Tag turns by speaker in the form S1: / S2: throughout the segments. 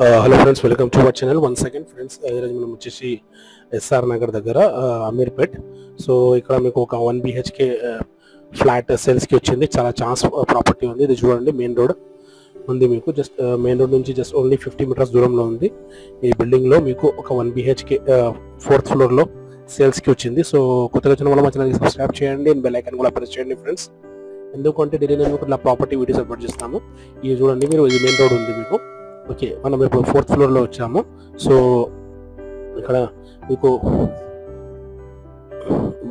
S1: Hello friends, welcome to our channel. One second friends, ఈరోజు మనం వచ్చేసి ఎస్ఆర్ నగర్ దగ్గర అమీర్పేట్. సో ఇక్కడ మీకు ఒక 1 BHK ఫ్లాట్ సేల్స్కి వచ్చింది. చాలా ఛాన్స్ ప్రాపర్టీ ఉంది. ఇది చూడండి, మెయిన్ రోడ్ ఉంది మీకు. జస్ట్ మెయిన్ రోడ్ నుంచి జస్ట్ ఓన్లీ 50 మీటర్స్ దూరంలో ఉంది. ఈ బిల్డింగ్లో మీకు ఒక 1 BHK 4th ఫ్లోర్లో సేల్స్కి వచ్చింది. సో కొత్తగా వచ్చిన వాళ్ళు మా ఛానల్కి సబ్స్క్రైబ్ చేయండి, బెల్ ఐకాన్ కూడా ప్రెస్ చేయండి ఫ్రెండ్స్. ఎందుకంటే డైలీ నేను ఇట్లా ప్రాపర్టీ వీడియోస్ అప్లోడ్ చేస్తాము. ఇది చూడండి మీరు, ఇది మెయిన్ రోడ్ ఉంది మీకు. ఓకే, మనం ఇప్పుడు 4th ఫ్లోర్లో వచ్చాము. సో ఇక్కడ మీకు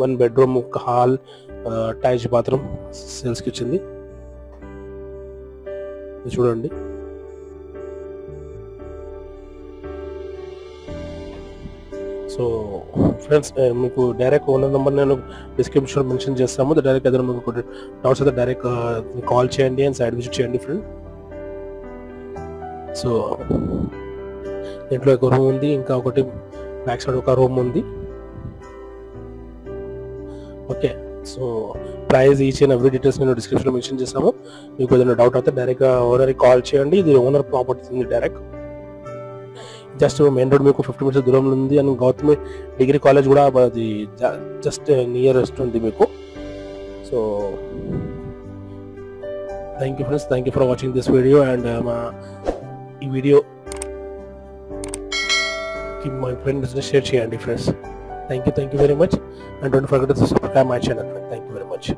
S1: 1 బెడ్రూమ్, ఒక హాల్, అటాచ్డ్ బాత్రూమ్ సేల్స్కి వచ్చింది. చూడండి, సో ఫ్రెండ్స్ మీకు డైరెక్ట్ ఓనర్ నెంబర్ నేను డిస్క్రిప్షన్ మెన్షన్ చేస్తాము. డైరెక్ట్ ఏదైనా మీకు డౌట్స్ అయితే డైరెక్ట్ కాల్ చేయండి అండ్ సైడ్ విజిట్ చేయండి ఫ్రెండ్. సో దీంట్లో ఒక రూమ్ ఉంది, ఇంకా ఒకటి బ్యాక్ సైడ్ ఒక రూమ్ ఉంది. Okay, so price each and every details నేను డిస్క్రిప్షన్లో మెన్షన్ చేస్తాము. మీకు ఏదైనా డౌట్ అయితే డైరెక్ట్గా ఓనర్కి కాల్ చేయండి. ఇది ఓనర్ ప్రాపర్టీ ఉంది. డైరెక్ట్ జస్ట్ మెయిన్ రోడ్ మీకు 50 మీటర్స్ దూరంలో ఉంది. అండ్ గౌతమి డిగ్రీ కాలేజ్ కూడా అది జస్ట్ నియరెస్ట్ ఉంది మీకు. So thank you friends, thank you for watching this video. And ఈ వీడియో my friends share చేయండి friends. Thank you very much, and don't forget to subscribe my channel. Thank you very much.